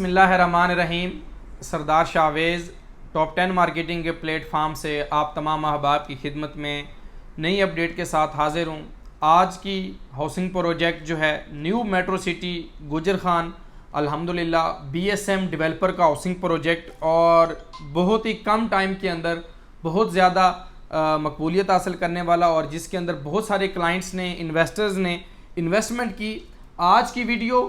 बिस्मिल्लाहिर्रहमानिर्रहीम। सरदार Shahvez top 10 marketing के platform से आप तमाम अहबाब की खिदमत में नई अपडेट के साथ हाज़िर हूँ। आज की हाउसिंग प्रोजेक्ट जो है न्यू मेट्रो सिटी गुजर खान अल्हम्दुलिल्लाह BSM डेवलपर का हाउसिंग प्रोजेक्ट और बहुत ही कम टाइम के अंदर बहुत ज़्यादा मकबूलियत हासिल करने वाला और जिसके अंदर बहुत सारे क्लाइंट्स ने इन्वेस्टर्स ने इन्वेस्टमेंट की। आज की वीडियो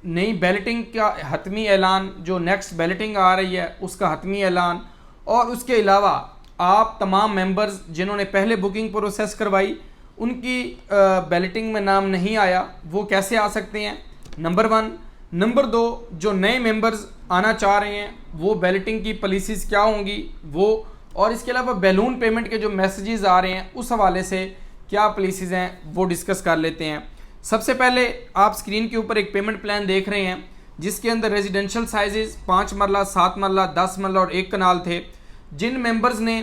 नई बैलेटिंग का हतमी ऐलान, जो नेक्स्ट बैलेटिंग आ रही है उसका हतमी ऐलान, और उसके अलावा आप तमाम मेंबर्स जिन्होंने पहले बुकिंग प्रोसेस करवाई उनकी बैलेटिंग में नाम नहीं आया वो कैसे आ सकते हैं, नंबर 1। नंबर 2, जो नए मेंबर्स आना चाह रहे हैं वो बैलेटिंग की पॉलिसीज़ क्या होंगी वो, और इसके अलावा बैलून पेमेंट के जो मैसेजेस आ रहे हैं उस हवाले से क्या पॉलिसीज़ हैं वो डिस्कस कर लेते हैं। सबसे पहले आप स्क्रीन के ऊपर एक पेमेंट प्लान देख रहे हैं जिसके अंदर रेजिडेंशियल साइजेस 5 मरला, 7 मरला, 10 मरला और 1 कनाल थे। जिन मेंबर्स ने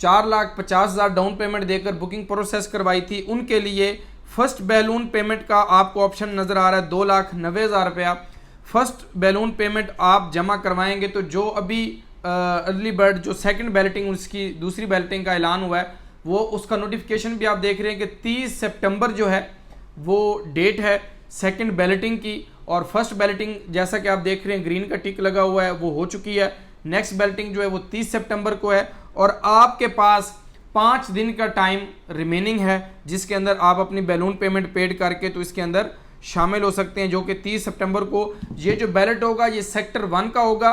4,50,000 डाउन पेमेंट देकर बुकिंग प्रोसेस करवाई थी उनके लिए फर्स्ट बैलून पेमेंट का आपको ऑप्शन नज़र आ रहा है 2,90,000 रुपया। फर्स्ट बैलून पेमेंट आप जमा करवाएंगे तो जो अभी अर्ली बर्ड जो सेकंड बैलेटिंग उसकी दूसरी बैलेटिंग का ऐलान हुआ है वो उसका नोटिफिकेशन भी आप देख रहे हैं कि 30 सितंबर जो है वो डेट है सेकंड बैलेटिंग की, और फर्स्ट बैलेटिंग जैसा कि आप देख रहे हैं ग्रीन का टिक लगा हुआ है वो हो चुकी है। नेक्स्ट बैलेटिंग जो है वो 30 सितंबर को है और आपके पास 5 दिन का टाइम रिमेनिंग है जिसके अंदर आप अपनी बैलून पेमेंट पेड करके तो इसके अंदर शामिल हो सकते हैं, जो कि 30 सितंबर को ये जो बैलेट होगा ये सेक्टर 1 का होगा,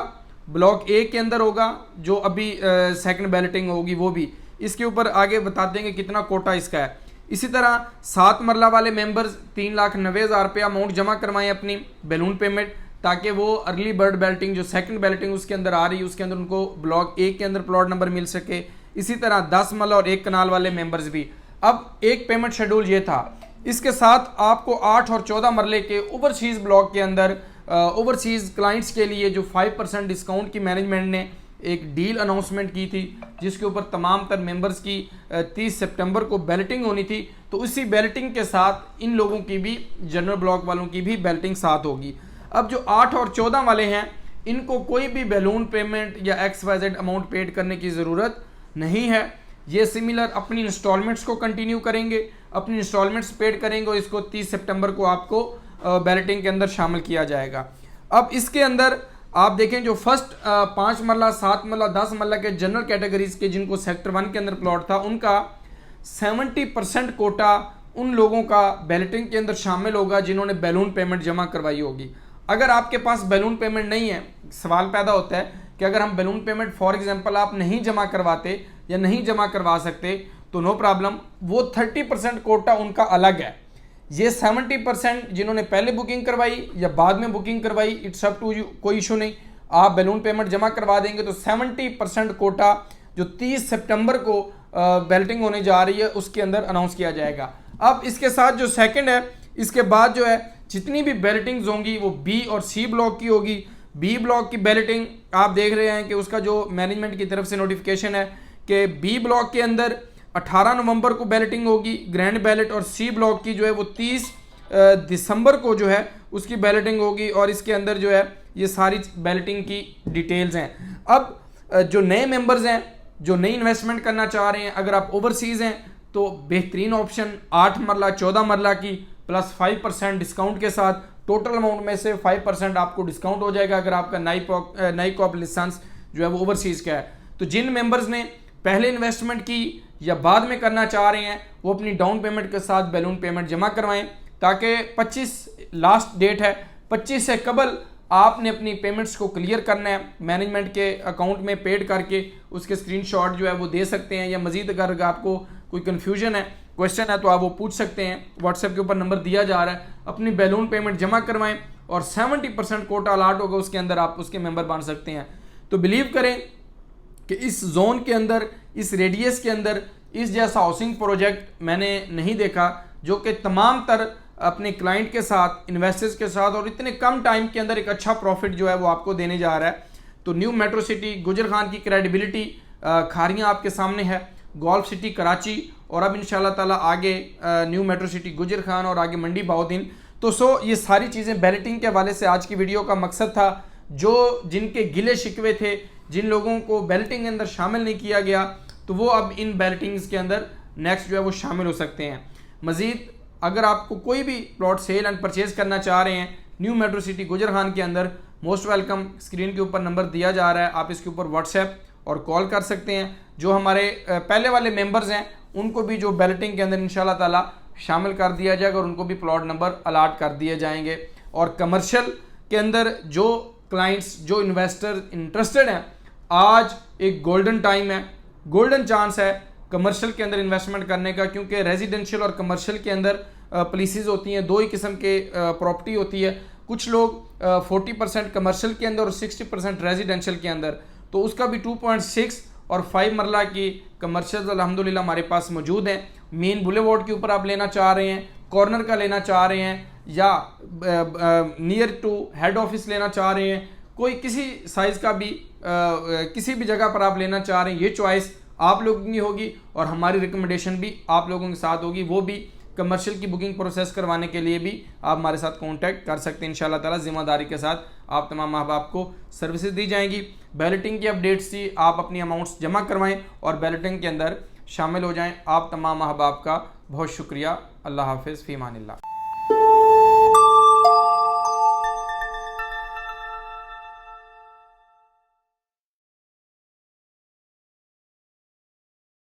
ब्लॉक ए के अंदर होगा। जो अभी सेकंड बैलेटिंग होगी वो भी इसके ऊपर आगे बताते हैं कि कितना कोटा इसका है। इसी तरह 7 मरला वाले मेंबर्स 3,90,000 रुपया अमाउंट जमा करवाएं अपनी बैलून पेमेंट, ताकि वो अर्ली बर्ड बैलेटिंग जो सेकंड बैलेटिंग उसके अंदर आ रही है उसके अंदर उनको ब्लॉक ए के अंदर प्लॉट नंबर मिल सके। इसी तरह 10 मरला और 1 कनाल वाले मेंबर्स भी। अब एक पेमेंट शेड्यूल ये था, इसके साथ आपको 8 और 14 मरले के ओवरसीज़ ब्लॉक के अंदर ओवरसीज़ क्लाइंट्स के लिए जो 5% डिस्काउंट की मैनेजमेंट ने एक डील अनाउंसमेंट की थी जिसके ऊपर तमाम तर मेंबर्स की 30 सितंबर को बैलेटिंग होनी थी, तो उसी बैलेटिंग के साथ इन लोगों की भी जनरल ब्लॉक वालों की भी बैलेटिंग साथ होगी। अब जो 8 और 14 वाले हैं इनको कोई भी बैलून पेमेंट या XYZ अमाउंट पेड करने की ज़रूरत नहीं है। ये सिमिलर अपनी इंस्टॉलमेंट्स को कंटिन्यू करेंगे, अपनी इंस्टॉलमेंट्स पेड करेंगे और इसको 30 सितंबर को आपको बैलेटिंग के अंदर शामिल किया जाएगा। अब इसके अंदर आप देखें जो फर्स्ट 5 मरला, 7 मरला, 10 मरला के जनरल कैटेगरीज के जिनको सेक्टर 1 के अंदर प्लॉट था उनका 70% कोटा उन लोगों का बैलेटिंग के अंदर शामिल होगा जिन्होंने बैलून पेमेंट जमा करवाई होगी। अगर आपके पास बैलून पेमेंट नहीं है, सवाल पैदा होता है कि अगर हम बैलून पेमेंट फॉर एग्जांपल आप नहीं जमा करवाते या नहीं जमा करवा सकते तो नो प्रॉब्लम, वो 30% कोटा उनका अलग है। ये 70% जिन्होंने पहले बुकिंग करवाई या बाद में बुकिंग करवाई, इट्स अप टू यू, कोई इशू नहीं। आप बैलून पेमेंट जमा करवा देंगे तो 70% कोटा जो 30 सितंबर को बैलेटिंग होने जा रही है उसके अंदर अनाउंस किया जाएगा। अब इसके साथ जो सेकंड है, इसके बाद जो है जितनी भी बैलेटिंग्स होंगी वो B और C ब्लॉक की होगी। B ब्लॉक की बैलेटिंग आप देख रहे हैं कि उसका जो मैनेजमेंट की तरफ से नोटिफिकेशन है कि B ब्लॉक के अंदर 18 नवंबर को बैलेटिंग होगी ग्रैंड बैलेट, और C ब्लॉक की जो है वो 30 दिसंबर को जो है उसकी बैलेटिंग होगी, और इसके अंदर जो है ये सारी बैलेटिंग की डिटेल्स हैं। अब जो नए मेंबर्स हैं जो नई इन्वेस्टमेंट करना चाह रहे हैं, अगर आप ओवरसीज़ हैं तो बेहतरीन ऑप्शन 8 मरला, 14 मरला की प्लस 5% डिस्काउंट के साथ, टोटल अमाउंट में से 5% आपको डिस्काउंट हो जाएगा अगर आपका नई कॉप लाइसेंस जो है वो ओवरसीज़ का है। तो जिन मेंबर्स ने पहले इन्वेस्टमेंट की या बाद में करना चाह रहे हैं वो अपनी डाउन पेमेंट के साथ बैलून पेमेंट जमा करवाएं, ताकि 25 लास्ट डेट है, 25 से कबल आपने अपनी पेमेंट्स को क्लियर करना है। मैनेजमेंट के अकाउंट में पेड करके उसके स्क्रीनशॉट जो है वो दे सकते हैं, या मज़ीद अगर आपको कोई कन्फ्यूजन है, क्वेश्चन है तो आप वो पूछ सकते हैं। व्हाट्सएप के ऊपर नंबर दिया जा रहा है, अपनी बैलून पेमेंट जमा करवाएं और 70% कोटा अलाट होगा उसके अंदर आप उसके मेंबर बन सकते हैं। तो बिलीव करें कि इस जोन के अंदर, इस रेडियस के अंदर इस जैसा हाउसिंग प्रोजेक्ट मैंने नहीं देखा जो कि तमाम तर अपने क्लाइंट के साथ, इन्वेस्टर्स के साथ और इतने कम टाइम के अंदर एक अच्छा प्रॉफिट जो है वो आपको देने जा रहा है। तो न्यू मेट्रो सिटी गुजर खान की क्रेडिबिलिटी खारियाँ आपके सामने है, गोल्फ सिटी कराची, और अब इंशाल्लाह ताला आगे न्यू मेट्रो सिटी गुजर खान और आगे मंडी बाउद्दीन। तो ये सारी चीज़ें बैलेटिंग के हवाले से आज की वीडियो का मकसद था। जो जिनके गिले शिकवे थे, जिन लोगों को बैलेटिंग के अंदर शामिल नहीं किया गया, तो वो अब इन बैलेटिंग्स के अंदर नेक्स्ट जो है वो शामिल हो सकते हैं। मज़ीद अगर आपको कोई भी प्लॉट सेल एंड परचेज़ करना चाह रहे हैं न्यू मेट्रो सिटी गुजरखान के अंदर, मोस्ट वेलकम। स्क्रीन के ऊपर नंबर दिया जा रहा है, आप इसके ऊपर व्हाट्सएप और कॉल कर सकते हैं। जो हमारे पहले वाले मेंबर्स हैं उनको भी जो बैलेटिंग के अंदर इंशाल्लाह ताला शामिल कर दिया जाएगा और उनको भी प्लॉट नंबर अलाट कर दिए जाएंगे। और कमर्शियल के अंदर जो क्लाइंट्स, जो इन्वेस्टर इंटरेस्टेड हैं, आज एक गोल्डन टाइम है, गोल्डन चांस है कमर्शियल के अंदर इन्वेस्टमेंट करने का, क्योंकि रेजिडेंशियल और कमर्शियल के अंदर पॉलिसीज़ होती हैं, दो ही किस्म के प्रॉपर्टी होती है। कुछ लोग 40% कमर्शियल के अंदर और 60% रेजिडेंशियल के अंदर, तो उसका भी 2.6 और 5 मरला की कमर्शियल अल्हम्दुलिल्लाह हमारे पास मौजूद हैं। मेन बुलेवार्ड के ऊपर आप लेना चाह रहे हैं, कॉर्नर का लेना चाह रहे हैं, या नियर टू हेड ऑफिस लेना चाह रहे हैं, कोई किसी साइज़ का भी किसी भी जगह पर आप लेना चाह रहे हैं, ये चॉइस आप लोगों की होगी और हमारी रिकमेंडेशन भी आप लोगों के साथ होगी। वो भी कमर्शियल की बुकिंग प्रोसेस करवाने के लिए भी आप हमारे साथ कांटेक्ट कर सकते हैं। इंशाल्लाह ताला ज़िम्मेदारी के साथ आप तमाम अहबाब को सर्विसेज दी जाएंगी। बैलेटिंग की अपडेट्स थी, आप अपनी अमाउंट्स जमा करवाएं और बैलेटिंग के अंदर शामिल हो जाएं। आप तमाम अहबाब का बहुत शुक्रिया। अल्लाह हाफिज़, फ़ी अमानिल्लाह।